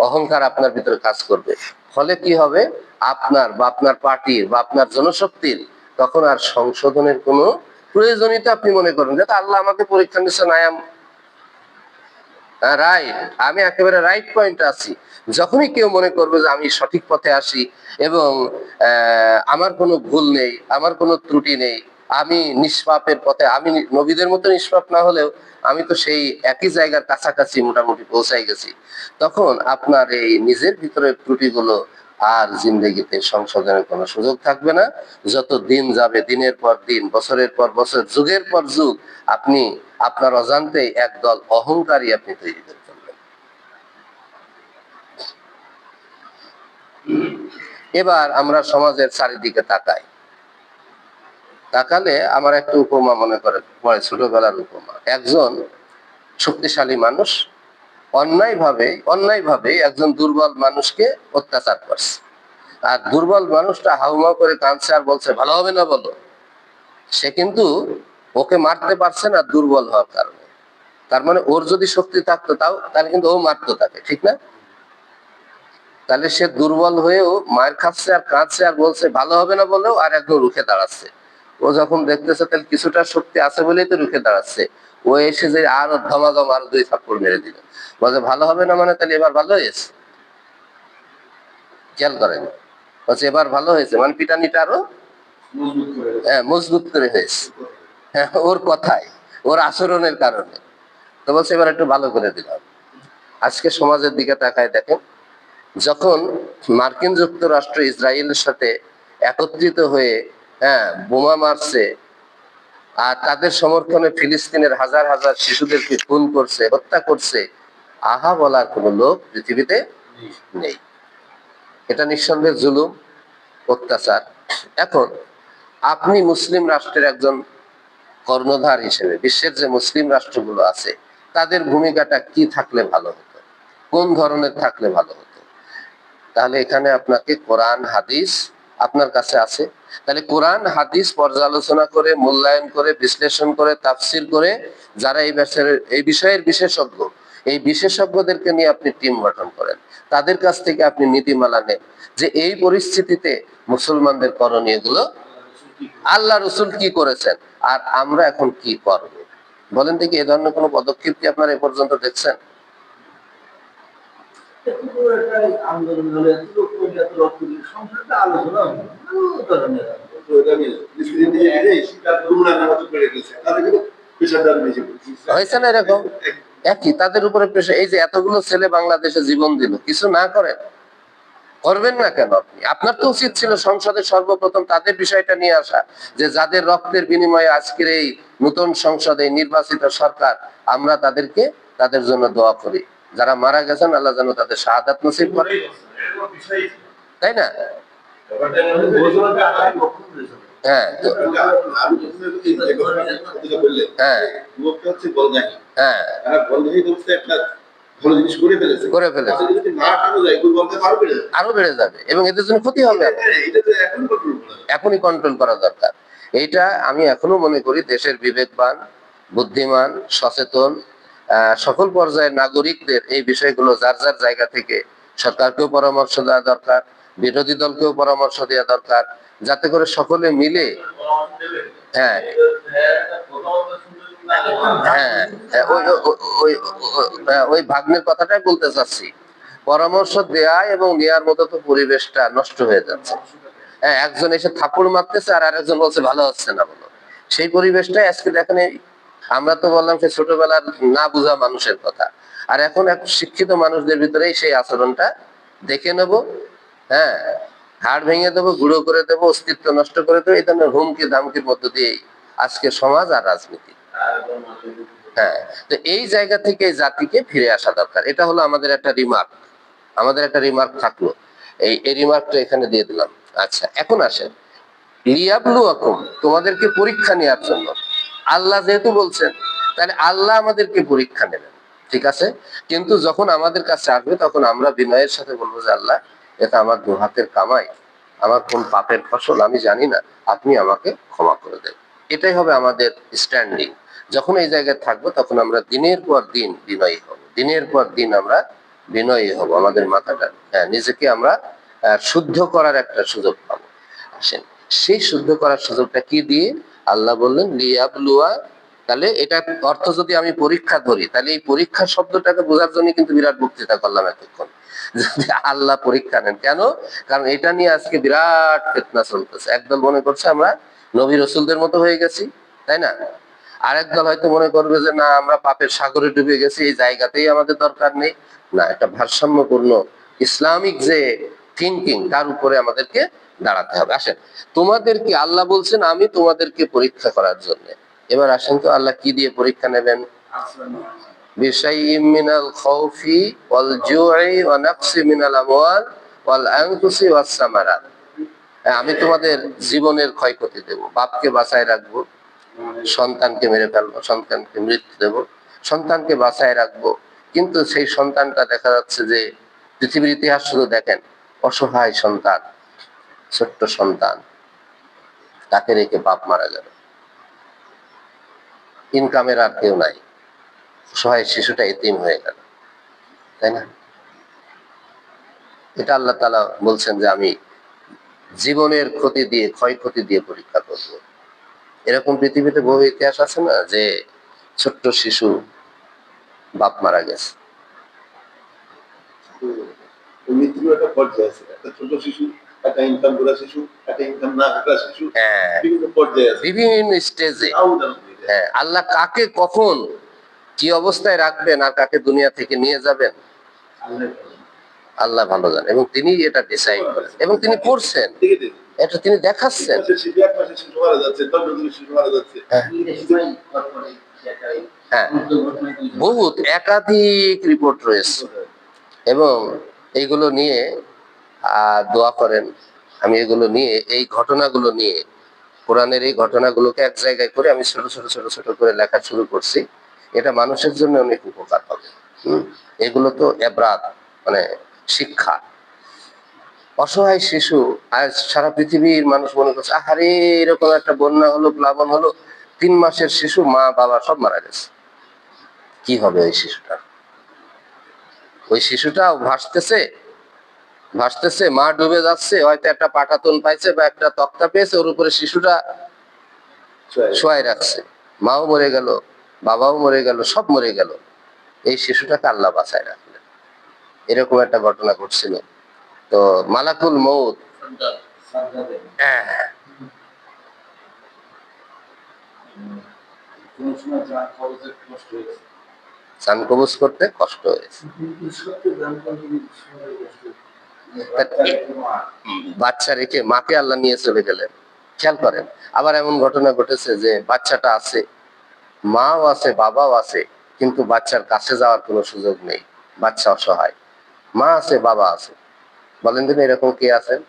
অহংকার আপনার ভিতরে কাজ করবে। ফলে কি হবে? আপনার বা আপনার পার্টির বা আপনার জনশক্তির তখন আর সংশোধনের কোনো প্রয়োজনীয়তা আপনি মনে করেন যে আল্লাহ আমাকে পরীক্ষা নিচ্ছেন, আই এম রাইট, আমি একেবারে রাইট পয়েন্টে আছি। যখনই কেউ মনে করবে যে আমি সঠিক পথে আসি এবং আমার কোনো ভুল নেই, আমার কোনো ত্রুটি নেই, আমি নিষ্পাপের পথে, আমি নবীদের মতো নিষ্পাপ না হলেও আমি তো সেই একই জায়গার কাছাকাছি মোটামুটি পৌঁছাই গেছি, তখন আপনার এই নিজের ভিতরের ত্রুটিগুলো আর জিন্দেগিতে সংশোধনের কোনো সুযোগ থাকবে না। যত দিন যাবে, দিনের পর দিন, বছরের পর বছর, যুগের পর যুগ, আপনি আপনার অজান্তে একদল অহংকারী আপনি তৈরি করে ফেলবেন। এবার আমরা সমাজের চারিদিকে তাকাই, তাকালে আমার একটা উপমা মনে করে পড়ে, ছোটবেলার উপমা। একজন শক্তিশালী মানুষ অন্যায়ভাবে একজন দুর্বল মানুষকে অত্যাচার করছে, আর দুর্বল মানুষটা হাউমাউ করে কাঁদছে আর বলছে ভালো হবে না বলো। সে কিন্তু ওকে মারতে পারছে না দুর্বল হওয়ার কারণে। তার মানে ওর যদি শক্তি থাকতো তাও, তাহলে কিন্তু ও মারতো তাকে, ঠিক না? তাহলে সে দুর্বল হয়েও মার খাচ্ছে আর কাঁদছে আর বলছে ভালো হবে না বলেও আর একদম রুখে দাঁড়াচ্ছে। ও যখন দেখতেছে তাহলে কিছুটা শক্তি আছে বলেই তো রুখে দাঁড়াচ্ছে, ও এসে যে আরো ধমাধম আরো 2 থাপ্পড় মেরে দিল, বলছে ভালো হবে না মানে তাহলে এবার ভালো হয়েছে। খেয়াল করেন, বলছে এবার ভালো হয়েছে মানে পিটানিটা আরো হ্যাঁ, মজবুত করে হয়েছে। হ্যাঁ, ওর কথায়, ওর আচরণের কারণে। তো বলছে এবার একটু ভালো করে দিলাম। আজকে সমাজের দিকে তাকায় দেখেন, যখন মার্কিন যুক্তরাষ্ট্র ইসরায়েলের সাথে একত্রিত হয়ে বোমা মারছে, আর তাদের সমর্থনে ফিলিস্তিনের হাজার হাজার শিশুদেরকে খুন করছে, হত্যা করছে, আহা বলার কোনো লোক পৃথিবীতে নেই। এটা নিঃসন্দেহে জুলুম, অত্যাচার। এখন আপনি মুসলিম রাষ্ট্রের একজন কর্ণধার হিসেবে বিশ্বের যে মুসলিম রাষ্ট্রগুলো আছে তাদের ভূমিকাটা কি থাকলে ভালো হতো, কোন ধরনের থাকলে ভালো হতো? তাহলে এখানে আপনাকে কোরআন হাদিস আপনার কাছে আছে, তাহলে কোরআন হাদিস পর্যালোচনা করে, মূল্যায়ন করে, বিশ্লেষণ করে, তাফসির করে, যারা এই বিষয়ের বিশেষজ্ঞ, এই বিশেষজ্ঞদেরকে নিয়ে আপনি টিম গঠন করেন, তাদের কাছ থেকে আপনি নীতিমালা নেন যে এই পরিস্থিতিতে মুসলমানদের করণীয় গুলো, আল্লাহ রসুল কি করেছেন, আর আমরা এখন কি করব। বলেন দেখি, এ ধরনের কোনো পদক্ষেপ কি আপনারা এ পর্যন্ত দেখছেন? হয়েছে না এরকম? একই তাদের উপরে প্রেশার। এই যে এতগুলো ছেলে বাংলাদেশে জীবন দিল, কিছু না করে, করবেন না কেন আপনি? আপনার তো উচিত ছিল সংসদে সর্বপ্রথম তাদের বিষয়টা নিয়ে আসা, যে যাদের রক্তের বিনিময়ে আজকের এই নতুন সংসদে নির্বাচিত সরকার, আমরা তাদেরকে, তাদের জন্য দোয়া করি, যারা মারা গেছেন আল্লাহ যেন তাদের শাহাদাত নসিব করে, তাই না? হ্যাঁ, হ্যাঁ, হ্যাঁ, করে ফেলেছে, আরো বেড়ে যাবে এবং এদের জন্য ক্ষতি হবে। এখনই কন্ট্রোল করা দরকার। এইটা আমি এখনো মনে করি দেশের বিবেকবান, বুদ্ধিমান, সচেতন সকল পর্যায়ের নাগরিকদের এই বিষয়গুলো যার যার জায়গা থেকে সরকারকেও পরামর্শ দেওয়া দরকার, বিরোধী দলকেও পরামর্শ দেওয়া দরকার, যাতে করে সকলে মিলে, হ্যাঁ, হ্যাঁ, ওই ভাগ্নের কথাটাই বলতে চাচ্ছি। পরামর্শ দেয়া এবং নেওয়ার মতো তো পরিবেশটা নষ্ট হয়ে যাচ্ছে। হ্যাঁ, একজন এসে থাপ্পড় মারতেছে আর আরেকজন বলছে ভালো হচ্ছে না, বলো। সেই পরিবেশটাই আজকে দেখেন। আমরা তো বললাম সে ছোটবেলার না বুঝা মানুষের কথা, আর এখন এক শিক্ষিত মানুষদের ভিতরেই সেই আচরণটা দেখে নেব। হ্যাঁ, হাড় ভেঙে দেবো, গুঁড়ো করে দেবো, অস্তিত্ব নষ্ট করে দেবো, এই ধরনের হুমকি ধামকির মধ্য দিয়ে আজকে সমাজ আর রাজনীতি। হ্যাঁ, তো এই জায়গা থেকে জাতিকে ফিরে আসা দরকার। এটা হলো আমাদের একটা রিমার্ক, আমাদের একটা রিমার্ক থাকলো, এই রিমার্কটা এখানে দিয়ে দিলাম। আচ্ছা, এখন আসেন লিয়াবলুয়াকুম, তোমাদেরকে পরীক্ষা নেওয়ার জন্য। আল্লাহ যেহেতু বলছেন, তাহলে আল্লাহ আমাদেরকে পরীক্ষা নেবেন, ঠিক আছে। কিন্তু যখন আমাদের কাছে আসবে তখন আমরা বিনয়ের সাথে বলবো যে আল্লাহ, এটা আমার দু হাতের কামাই, আমার কোন পাপের ফসল আমি জানি না, আপনি আমাকে ক্ষমা করে দেন। এটাই হবে আমাদের স্ট্যান্ডিং। যখন এই জায়গায় থাকবো তখন আমরা দিনের পর দিন বিনয়ী হব, দিনের পর দিন আমরা বিনয়ী হব, আমাদের মাথাটা, নিজেকে আমরা শুদ্ধ করার একটা সুযোগ পাবো। আসেন, সেই শুদ্ধ করার সুযোগটা কি দিয়ে? আল্লাহ বললেন লিয়াবলুয়া। তাহলে এটা অর্থ যদি আমি পরীক্ষা ধরি, তাহলে এই পরীক্ষা শব্দটাকে বোঝার জন্য কিন্তু বিরাট বক্তৃতা করলাম এতক্ষণ। আল্লাহ পরীক্ষা নেন কেন? কারণ এটা নিয়ে আজকে বিরাট ফিতনা চলতেছে। একদল মনে করছে আমরা নবী রসুলদের মতো হয়ে গেছি, তাই না? আরেক দল হয়তো মনে করবে যে না, আমরা পাপের সাগরে ডুবে গেছি, এই জায়গাতেই আমাদের দরকার নেই। না, একটা ভারসাম্যপূর্ণ ইসলামিক যে থিঙ্কিং, তার উপরে আমাদেরকে দাঁড়াতে হবে। আসেন, তোমাদেরকে আল্লাহ বলছেন আমি তোমাদেরকে পরীক্ষা করার জন্য। এবার আসেন তো আল্লাহ কি দিয়ে পরীক্ষা নেবেন? বিশাইইম মিনাল খাউফি ওয়াল জুই ওয়া নাকসি মিনাল আমওয়াল ওয়াল আনফুসি ওয়াস সামারাত। আমি তোমাদের জীবনের ক্ষয়ক্ষতি দেব, বাপকে বাঁচায় রাখবো, সন্তানকে মেরে ফেলবো, সন্তানকে মৃত্যু দেব, সন্তানকে বাঁচায় রাখবো। কিন্তু সেই সন্তানটা দেখা যাচ্ছে যে পৃথিবীর ইতিহাস শুধু দেখেন, অসহায় সন্তান, ছোট্ট সন্তান, তাকে রেখে বাপ মারা গেল, ইনকামের আর কেউ নাই, অসহায় শিশুটা এতিম হয়ে গেল, তাই না? এটা আল্লাহ তাআলা বলছেন যে আমি জীবনের ক্ষতি দিয়ে, ক্ষয়ক্ষতি দিয়ে পরীক্ষা করবো। এরকম পৃথিবীতে বহু ইতিহাস আছে না, যে ছোট্ট শিশু বাপ মারা গেছে। মৃত্যুর একটা পর্যায়ে আছে, একটা ছোট শিশু, একটা ইনকাম করা শিশু, একটা ইনকাম না করা শিশু, বিভিন্ন পর্যায়ে আছে, বিভিন্ন স্টেজে। হ্যাঁ, আল্লাহ কাকে কখন কি অবস্থায় রাখবেন আর কাকে দুনিয়া থেকে নিয়ে যাবেন আল্লাহ ভালো জানেন, এবং তিনি এটা ডিসাইড করেন এবং তিনি করছেন, এটা তিনি দেখাচ্ছেন। হ্যাঁ, বহুত একাধিক রিপোর্ট রয়েছে এবং এইগুলো নিয়ে দোয়া করেন। আমি এগুলো নিয়ে, এই ঘটনাগুলো নিয়ে, কোরআনের এই ঘটনাগুলোকে এক জায়গায় করে আমি ছোট ছোট ছোট ছোট করে লেখা শুরু করছি। এটা মানুষের জন্য অনেক উপকার হবে। এগুলো তো এবরাত, মানে শিক্ষা। অসহায় শিশু, আজ সারা পৃথিবীর মানুষ মনে করছে আহারে এরকম একটা বন্যা হলো, প্লাবন হলো, 3 মাসের শিশু, মা বাবা সব মারা গেছে। কি হবে ওই শিশুটা? ওই শিশুটাও ভাসতেছে ভাসতেছে, মা ডুবে যাচ্ছে, হয়তো একটা পাটাতন পাইছে বা একটা তক্তা পেয়েছে, ওর উপরে শিশুটা শোয়াই রাখছে। মাও মরে গেল, বাবাও মরে গেল, সব মরে গেল। এই শিশুটাকে আল্লাহ বাঁচায় রাখলেন। এরকম একটা ঘটনা ঘটছিল। তো মালাকুল মউত চান কবজ করতে কষ্ট হয়েছে। বাচ্চা রেখে মাকে আল্লাহ নিয়ে চলে গেলেন। খেয়াল করেন, আবার এমন ঘটনা ঘটেছে যে বাচ্চাটা আছে, মাও আছে, বাবাও আছে, কিন্তু বাচ্চার কাছে যাওয়ার কোনো সুযোগ নেই। বাচ্চা অসহায়, মা আছে, বাবা আছে। বলেন দিন এরকম কে আছেন?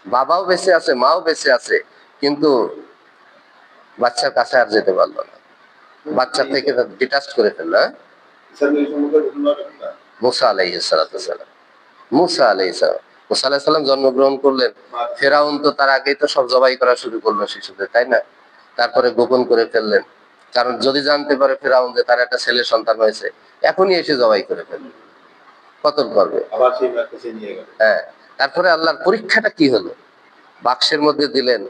বাবাও বেঁচে আছে, মাও বেঁচে আছে, কিন্তু বাচ্চার কাছে আর যেতে পারলো না, বাচ্চা থেকে ডিটাচ করে ফেললো। মুসা আলাইহিস সালাম, মুসা আলাইহিস সালাম, মুসা আলাইহিস সালাম জন্মগ্রহণ করলেন। ফেরাউন তো তার আগেই তো সব জবাই করা শুরু করলো শিশুদের, তাই না? তারপরে গোপন করে ফেললেন, কারণ যদি জানতে পারে ফেরাউন যে তার একটা ছেলে সন্তান হয়েছে, এখনই এসে জবাই করে ফেলবে, কতল করবে। হ্যাঁ, তারপরে আল্লাহর পরীক্ষাটা কি হলো? বাক্সের মধ্যে দিলেন।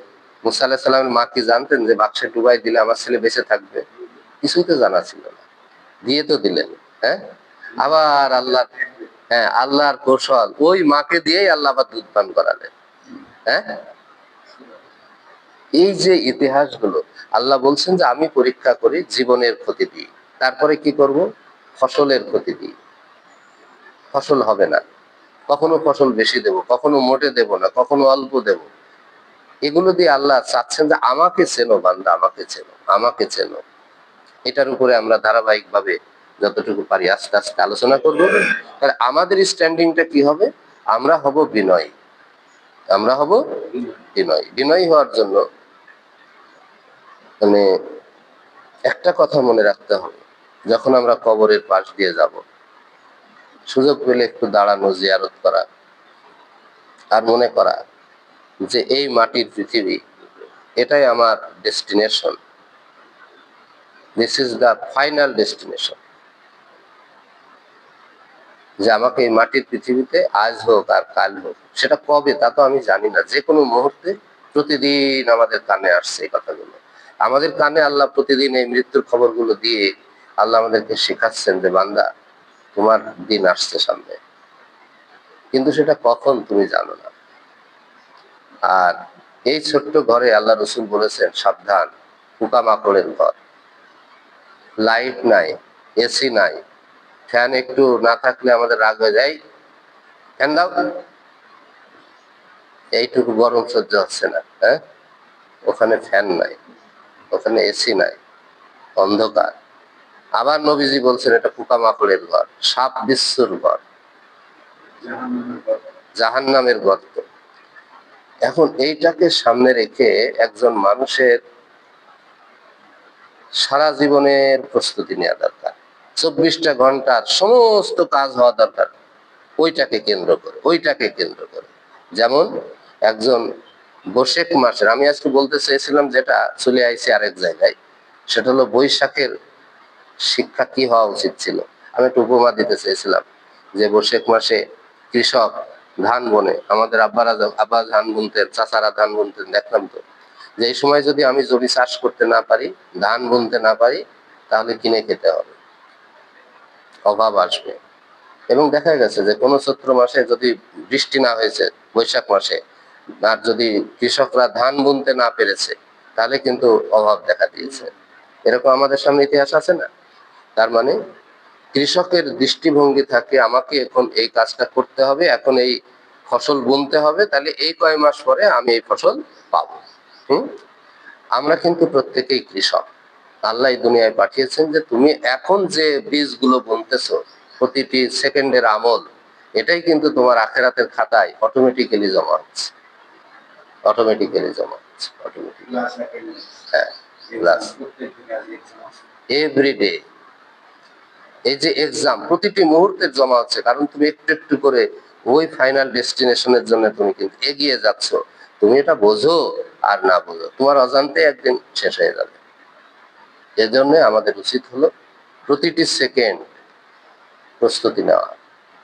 মুসা আলাইহিস সালামের মা কি জানতেন যে বাক্সে ডুবাই দিলে আমার ছেলে বেঁচে থাকবে? কিছুই তো জানা ছিল না, দিয়ে তো দিলেন। হ্যাঁ, আবার আল্লাহর কৌশল, ওই মাকে দিয়েই আল্লাহ আবার দুধ পান করালেন। হ্যাঁ, এই যে ইতিহাসগুলো, আল্লাহ বলছেন যে আমি পরীক্ষা করি, জীবনের ক্ষতি দিই, তারপরে কি করব? ফসলের ক্ষতি দিই। ফসল হবে না, কখনো ফসল বেশি দেব, কখনো মোটে দেব না, কখনো অল্প দেব। এগুলো দিয়ে আল্লাহ চাচ্ছেন যে আমাকে চেনো বান্দা, আমাকে চেনো, আমাকে চেনো। এটার উপরে আমরা ধারাবাহিক ভাবে যতটুকু পারি আস্তে আস্তে আলোচনা করব। তাহলে আমাদের স্ট্যান্ডিংটা কি হবে? আমরা হব বিনয়ী, আমরা হব বিনয়ী। বিনয়ী হওয়ার জন্য মানে একটা কথা মনে রাখতে হবে, যখন আমরা কবরের পাশ দিয়ে যাব, সুযোগ পেলে একটু দাঁড়ানো, জিয়ারত করা, আর মনে করা যে এই মাটির পৃথিবী, এটাই আমার destination, this is the final destination. যে আমাকে এই মাটির পৃথিবীতে আজ হোক আর কাল হোক, সেটা কবে তা তো আমি জানি না, যে কোনো মুহূর্তে প্রতিদিন আমাদের কানে আসছে এই কথাগুলো। আমাদের কানে আল্লাহ প্রতিদিন এই মৃত্যুর খবরগুলো দিয়ে আল্লাহ আমাদেরকে শেখাচ্ছেন যে বান্দা, তোমার দিন আসছে সামনে, কিন্তু সেটা কখন তুমি জানো না। আর এই ছোট্ট ঘরে আল্লাহ রসুল বলেছেন সাবধান, পোকামাকড়ের ঘর। লাইট নাই, এসি নাই, ফ্যান একটু না থাকলে আমাদের রাগ হয়ে যায়, ফ্যান দাও, এইটুকু গরম সহ্য হচ্ছে না। হ্যাঁ, ওখানে ফ্যান নাই, ওখানে এসি নাই, অন্ধকার। আবার নবীজি বলছেন এটা পোকামাকড়ের ঘর, সাপ বিচ্ছুর ঘর, জাহান্নামের গর্ত। এখন এইটাকে সামনে রেখে একজন মানুষের সারা জীবনের প্রস্তুতি নেওয়া দরকার। 24টা ঘন্টার সমস্ত কাজ হওয়া দরকার ওইটাকে কেন্দ্র করে, ওইটাকে কেন্দ্র করে। যেমন একজন বৈশাখ মাসের, আমি আজকে বলতে চেয়েছিলাম যেটা চলে আইছে আরেক জায়গায়, সেটা হলো বৈশাখের শিক্ষা কি হওয়া উচিত ছিল। আমি একটু উপমা দিতে চেয়েছিলাম যে বৈশাখ মাসে কৃষক ধান বনে, আমাদের আব্বা ধান বুনতেন, চাচারা ধান বুনতেন, দেখলাম তো যে এই সময় যদি আমি জমি চাষ করতে না পারি, ধান বুনতে না পারি, তাহলে কিনে খেতে হবে, অভাব আসবে। এবং দেখা গেছে যে কোনো চৈত্র মাসে যদি বৃষ্টি না হয়েছে, বৈশাখ মাসে, আর যদি কৃষকরা ধান বুনতে না পেরেছে, তাহলে কিন্তু অভাব দেখা দিয়েছে। এরকম আমাদের সামনে ইতিহাস আছে না? তার মানে কৃষকের দৃষ্টিভঙ্গি থাকে আমাকে এখন এই কাজটা করতে হবে, এখন এই ফসল বুনতে হবে, তাহলে এই কয় মাস পরে আমি এই ফসল পাবো। হুম। আমরা কিন্তু প্রত্যেকেই কৃষক। আল্লাহ এই দুনিয়ায় পাঠিয়েছেন যে তুমি এখন যে বীজগুলো বুনতেছো, প্রতিটি সেকেন্ডের আমল, এটাই কিন্তু তোমার আখেরাতের খাতায় অটোমেটিক্যালি জমা হচ্ছে, অটোমেটিক্যালি জমা হচ্ছে, অটোমেটিক্যালি। হ্যাঁ, এভরিডে। এই যে এক্সাম প্রতিটি মুহূর্তে জমা হচ্ছে, কারণ তুমি একটু একটু করে ওই ফাইনাল ডেস্টিনেশনের জন্য তুমি কিন্তু এগিয়ে যাচ্ছ। তুমি এটা বোঝো আর না বোঝো, তোমার অজান্তে একদিন শেষ হয়ে যাবে। এজন্য আমাদের উচিত হলো প্রতিটি সেকেন্ড প্রস্তুতি নেওয়া।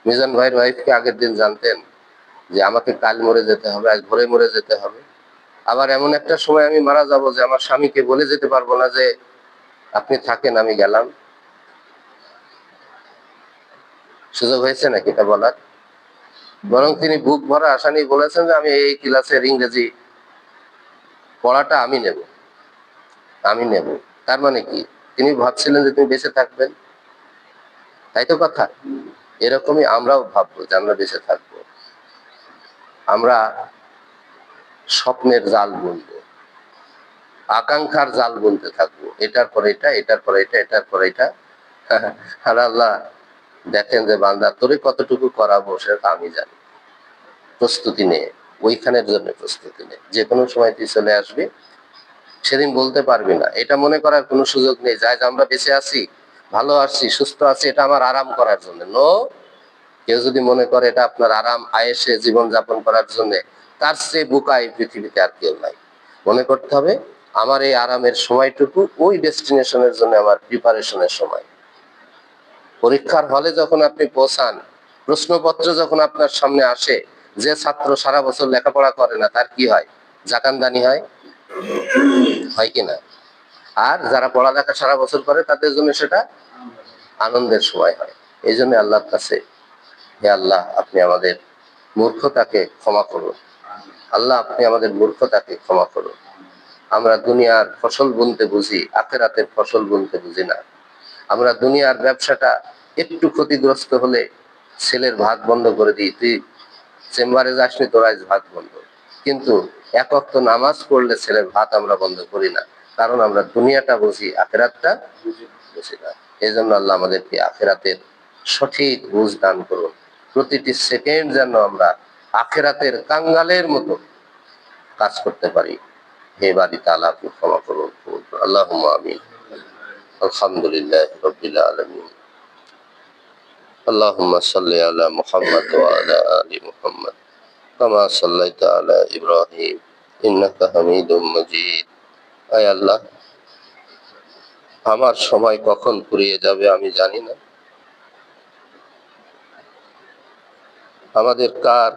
মিজান ভাইয়ের ওয়াইফকে আগের দিন জানতেন যে আমাকে কাল মরে যেতে হবে, আজ ভোরে মরে যেতে হবে। আবার এমন একটা সময় আমি মারা যাব যে আমার স্বামীকে বলে যেতে পারবো না যে আপনি থাকেন, আমি গেলাম। সুযোগ হয়েছে নাকি এটা বলার? বরং তিনি বুক ভরা আশা নিয়ে বলেছেন যে আমি এই ক্লাসের ইংরেজি পড়াটা আমি নেব, আমি নেব। তার মানে কি, তিনি ভাবছিলেন যে তুমি বেঁচে থাকবেন, তাই তো কথা। এরকমই আমরাও ভাববো যে আমরা বেঁচে থাকবো। আমরা স্বপ্নের জাল বুনবো, আকাঙ্ক্ষার জাল বুনতে থাকবো, এটার পর এটা, এটার পর এটা, এটার পর এটা। আর আল্লাহ দেখেন যে বান্দা তোরে কতটুকু করাবো সেটা আমি জানি। প্রস্তুতি নে, ওইখানের জন্য প্রস্তুতি নে। যে কোনো সময় তুই চলে আসবি, সেদিন বলতে পারবি না। এটা মনে করার কোনো সুযোগ নেই যে আজ আমরা বেঁচে আছি, ভালো আছি, সুস্থ আছি, এটা আমার আরাম করার জন্য। নো। কেউ যদি মনে করে এটা আপনার আরাম আয়েসে জীবন যাপন করার জন্য, তার চেয়ে বোকা এই পৃথিবীতে আর কেউ নাই। মনে করতে হবে আমার এই আরামের সময়টুকু ওই ডেস্টিনেশনের জন্য আমার প্রিপারেশনের সময়। পরীক্ষার হলে যখন আপনি পৌঁছান, প্রশ্নপত্র যখন আপনার সামনে আসে, যে ছাত্র সারা বছর লেখাপড়া করে না তার কি হয়? জাকানদানি হয়, হয় কিনা? আর যারা পড়ালেখা সারা বছর করে তাদের জন্য সেটা আনন্দের সময় হয়। এই জন্য আল্লাহর কাছে, হে আল্লাহ আপনি আমাদের মূর্খতাকে ক্ষমা করুন, আল্লাহ আপনি আমাদের মূর্খতাকে ক্ষমা করুন। আমরা দুনিয়ার ফসল বুনতে বুঝি, আখেরাতের ফসল বুনতে বুঝি না। আমরা দুনিয়ার ব্যবসাটা একটু ক্ষতিগ্রস্ত হলে ছেলের ভাত বন্ধ করে দিই, তুই চেম্বারে যাসনি, তোর আজ ভাত বন্ধ। কিন্তু এক ওয়াক্ত নামাজ পড়লে ছেলের ভাত আমরা বন্ধ করি না, কারণ আমরা দুনিয়াটা বুঝি, আখেরাতটা বুঝি না। এই জন্য আল্লাহ আমাদেরকে আখেরাতের সঠিক বুঝ দান করুন। প্রতিটি সেকেন্ড যেন আমরা আখেরাতের কাঙ্গালের মতো কাজ করতে পারি। হে বাড়ি তাআলা আপনি ক্ষমা করুন। আল্লাহুম্মা আমিন। আলহামদুলিল্লাহ রাব্বিল আলামিন। আল্লাহুম্মা সাল্লি আলা মুহাম্মাদ ওয়া আলা আলি মুহাম্মাদ কামা সাল্লাইতা আলা ইব্রাহিম ইন্নাকা হামিদুম মাজিদ। আয় আল্লাহ, আমার সময় কখন ফুরিয়ে যাবে আমি জানি না। আমাদের কার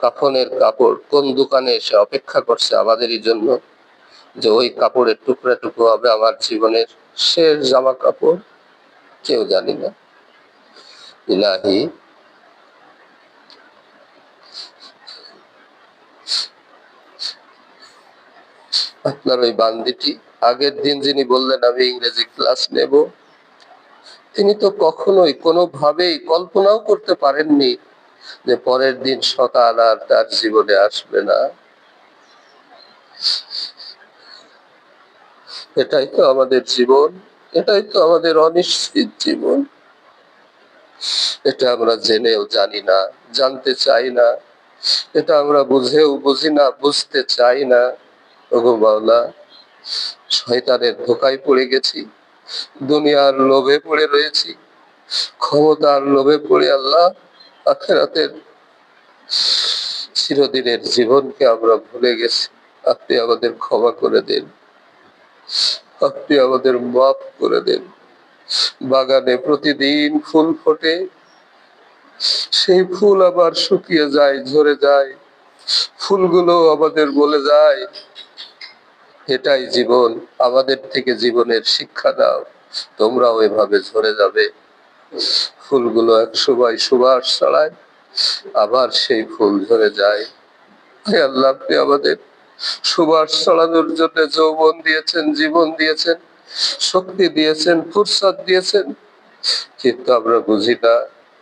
কাফনের কাপড় কোন দোকানে এসে অপেক্ষা করছে আমাদেরই জন্য, যে ওই কাপড়ের টুকরা টুকরো হবে আমার জীবনের শেষ জামা কাপড়, কেউ জানি না। ইলাহি, আপনার ওই বান্দিটি আগের দিন যিনি বললেন আমি ইংরেজি ক্লাস নেব, তিনি তো কখনোই কোনোভাবেই কল্পনাও করতে পারেননি যে পরের দিন সকাল আর তার জীবনে আসবে না। এটাই তো আমাদের জীবন, এটাই তো আমাদের অনিশ্চিত জীবন। এটা আমরা জেনেও জানি না, জানতে চাই না। এটা আমরা বুঝেও বুঝি না, বুঝতে চাই না। ওগো মাওলা, শয়তানের ধোঁকায় পড়ে গেছি, দুনিয়ার লোভে পড়ে রয়েছি, ক্ষমতার লোভে পড়ে আল্লাহ আখিরাতের চিরদিনের জীবনকে আমরা ভুলে গেছি। আপনি আমাদের ক্ষমা করে দিন, আপনি আমাদের মাফ করে দিন। বাগানে প্রতিদিন ফুল ফোটে, সেই ফুল আবার শুকিয়ে যায়, ঝরে যায়, ফুলগুলো আমাদের বলে যায় এটাই জীবন, আমাদের থেকে জীবনের শিক্ষা দাও, তোমরাও এভাবে ঝরে যাবে। ফুলগুলো এক সময় সুবাস ছড়ায়, আবার সেই ফুল ঝরে যায়। হে আল্লাহ, আপনি আমাদের সুবাস ছড়ানোর জন্য যৌবন দিয়েছেন, জীবন দিয়েছেন, শক্তি দিয়েছেন, ফুরসাত দিয়েছেন, কিন্তু আমরা বুঝি না,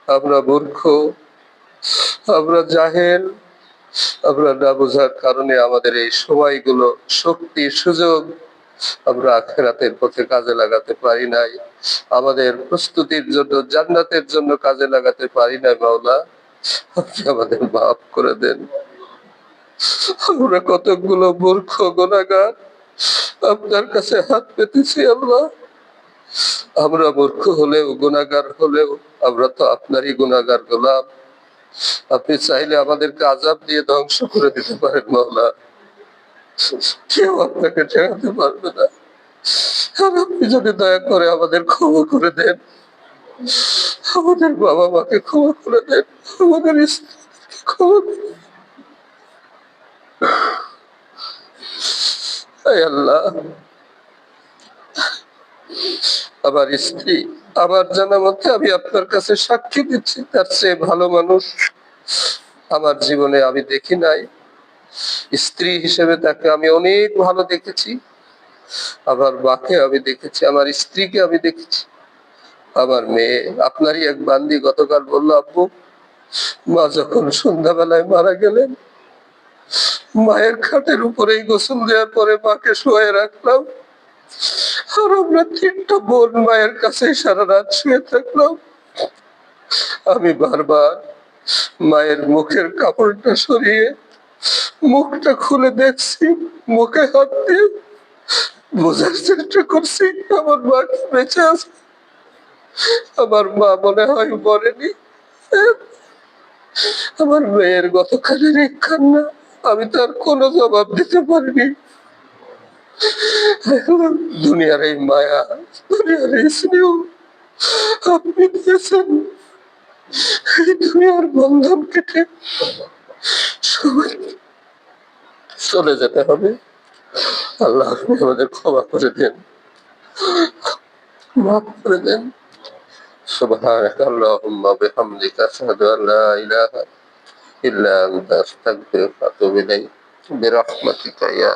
আমরা মূর্খ, আমরা জাহেল, আমরা না বোঝার কারণে আমাদের এই সময়গুলো, শক্তি, সুযোগ আমরা আখিরাতের পথে কাজে লাগাতে পারি নাই, আমাদের প্রস্তুতির জন্য, জান্নাতের জন্য কাজে লাগাতে পারি নাই। মাওলা, আপনি আমাদের মাফ করে দেন। আমরা কতগুলো মূর্খ গুনাহগার আপনার কাছে হাত পেতেছি আল্লাহ। আমরা মূর্খ হলেও, গুনাহগার হলেও আমরা তো আপনারই গুনাহগার গোলাম। আপনি চাইলে আমাদেরকে আযাব দিয়ে ধ্বংস করে দিতে পারেন মাওলা, কেউ আপনাকে ঠেকাতে পারবে না। আর আপনি যদি দয়া করে আমাদের ক্ষমা করে দেন, আমাদের বাবা মাকে ক্ষমা করে দেন, আমাদের স্ত্রীকে ক্ষমা করে দেন। হে আল্লাহ, আমার স্ত্রী, আমার জানা মতে, আমি আপনার কাছে সাক্ষী দিচ্ছি, তার চেয়ে ভালো মানুষ আমার জীবনে আমি দেখি নাই। স্ত্রী হিসেবে তাকে আমি অনেক ভালো দেখেছি, আমার মাকে আমি দেখেছি, আমার স্ত্রীকে আমি দেখেছি, আমার মেয়ে আপনারই এক বান্দি গতকাল বললো, আব্বু, মা যখন সন্ধ্যাবেলায় মারা গেলেন, মায়ের খাটের উপরেই গোসল দেওয়ার পরে মাকে শুয়ে রাখলাম, আর আমরা 3টা বোন মায়ের কাছে সারা রাত শুয়ে থাকলাম। আমি বারবার মায়ের মুখের কাপড়টা সরিয়ে মুখটা খুলে দেখছি, মুখে হাত দিয়ে বোঝার চেষ্টা করছি আমার মা কি বেঁচে আছে। আমার মা মনে হয় মরেনি। আমার মেয়ের গতকালের এক কান্না আমি তার কোনো জবাব দিতে পারিনি। দুনিয়ার এই মায়া, দুনিয়ার এই স্নেহ আপনি দিয়েছেন, এই দুনিয়ার বন্ধন কেটে সবাই চলে যেতে হবে। আল্লাহ, আপনি আমাদের ক্ষমা করে দেন, মাফ করে দেন। সুবহানাকা আল্লাহুম্মা বিহামদিকা আশহাদু আন লা ইলাহা ইল্লা আনতা আস্তাগফিরুকা ওয়া আতুবু ইলাইক বিরহমাতিকা ইয়া